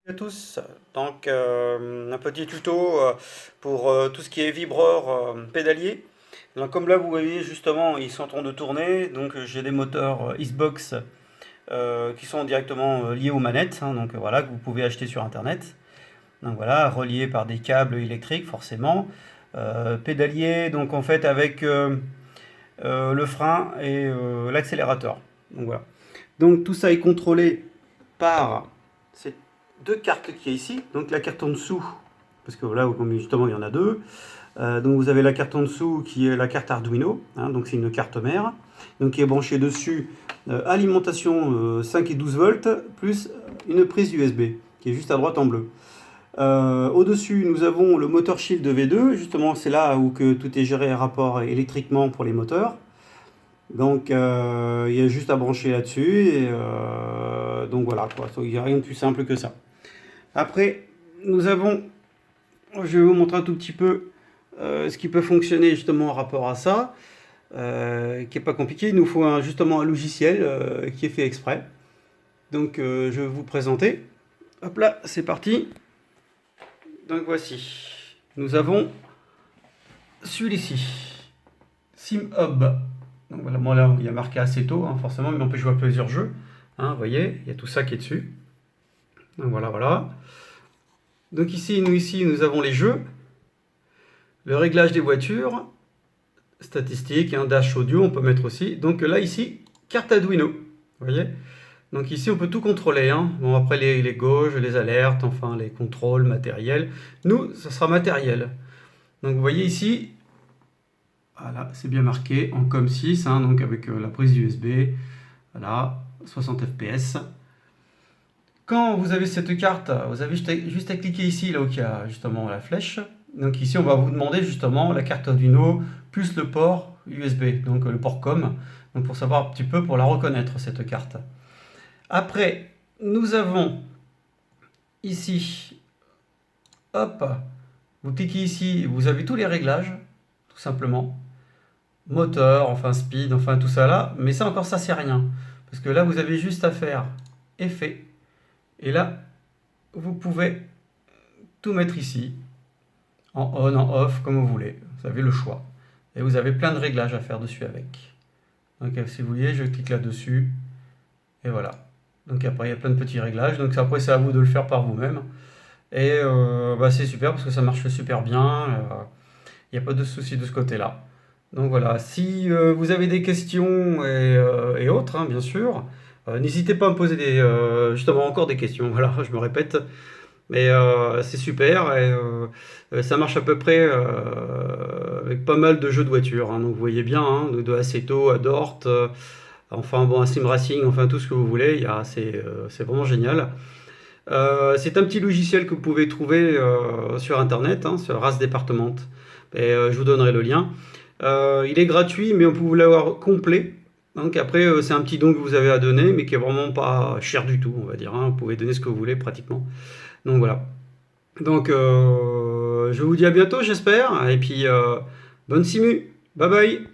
À tous, donc un petit tuto pour tout ce qui est vibreur pédalier. Donc, comme là vous voyez justement ils sont en train de tourner, donc j'ai des moteurs Xbox qui sont directement liés aux manettes, hein, donc voilà, que vous pouvez acheter sur internet. Donc voilà, reliés par des câbles électriques forcément. Pédalier donc en fait avec le frein et l'accélérateur. Donc voilà. Donc tout ça est contrôlé par ces deux cartes qui est ici. Donc la carte en dessous, parce que là justement il y en a deux. Donc vous avez la carte en dessous qui est la carte Arduino, hein, donc c'est une carte mère, donc qui est branchée dessus alimentation 5 et 12 volts plus une prise USB qui est juste à droite en bleu. Au-dessus, nous avons le moteur Shield V2, justement c'est là où que tout est géré à rapport électriquement pour les moteurs. Donc il y a juste à brancher là-dessus et donc voilà quoi, il n'y a rien de plus simple que ça. Après, nous avons, je vais vous montrer un tout petit peu ce qui peut fonctionner justement en rapport à ça, qui n'est pas compliqué. Il nous faut justement un logiciel qui est fait exprès. Donc je vais vous présenter. Hop là, c'est parti. Donc voici. Nous avons celui-ci, SimHub. Donc voilà, moi là il y a marqué Aceto, hein, forcément, mais on peut jouer à plusieurs jeux. Hein, vous voyez, il y a tout ça qui est dessus. Donc voilà, voilà. Donc ici, nous avons les jeux, le réglage des voitures, statistiques, hein, dash audio, on peut mettre aussi. Donc là, ici, carte Arduino, vous voyez. Donc ici, on peut tout contrôler. Hein. Bon, après, les gauges, les alertes, enfin, les contrôles matériels. Nous, ça sera matériel. Donc vous voyez ici, voilà, c'est bien marqué en COM6, hein, donc avec la prise USB, voilà, 60 fps. Quand vous avez cette carte, vous avez juste à cliquer ici, là où il y a justement la flèche. Donc ici, on va vous demander justement la carte Arduino plus le port USB, donc le port COM, donc pour savoir un petit peu, pour la reconnaître, cette carte. Après, nous avons ici, hop, vous cliquez ici, vous avez tous les réglages, tout simplement. Moteur, enfin speed, enfin tout ça là, mais ça encore, ça c'est rien. Parce que là, vous avez juste à faire effet. Et là, vous pouvez tout mettre ici, en on, en off, comme vous voulez. Vous avez le choix. Et vous avez plein de réglages à faire dessus avec. Donc si vous voyez, je clique là-dessus. Et voilà. Donc après, il y a plein de petits réglages. Donc après, c'est à vous de le faire par vous-même. Et c'est super parce que ça marche super bien. Il n'y a pas de souci de ce côté-là. Donc voilà, si vous avez des questions et autres, hein, bien sûr, n'hésitez pas à me poser justement encore des questions. Voilà, je me répète, mais c'est super et ça marche à peu près avec pas mal de jeux de voitures. Hein, donc vous voyez bien, hein, de Assetto à Dort, enfin bon, un Sim Racing, enfin tout ce que vous voulez, c'est vraiment génial. C'est un petit logiciel que vous pouvez trouver sur internet, hein, sur Race Département. Et je vous donnerai le lien. Il est gratuit, mais on peut l'avoir complet. Donc après, c'est un petit don que vous avez à donner, mais qui est vraiment pas cher du tout, on va dire. Hein. Vous pouvez donner ce que vous voulez pratiquement. Donc voilà. Donc je vous dis à bientôt, j'espère. Et puis bonne simu. Bye bye.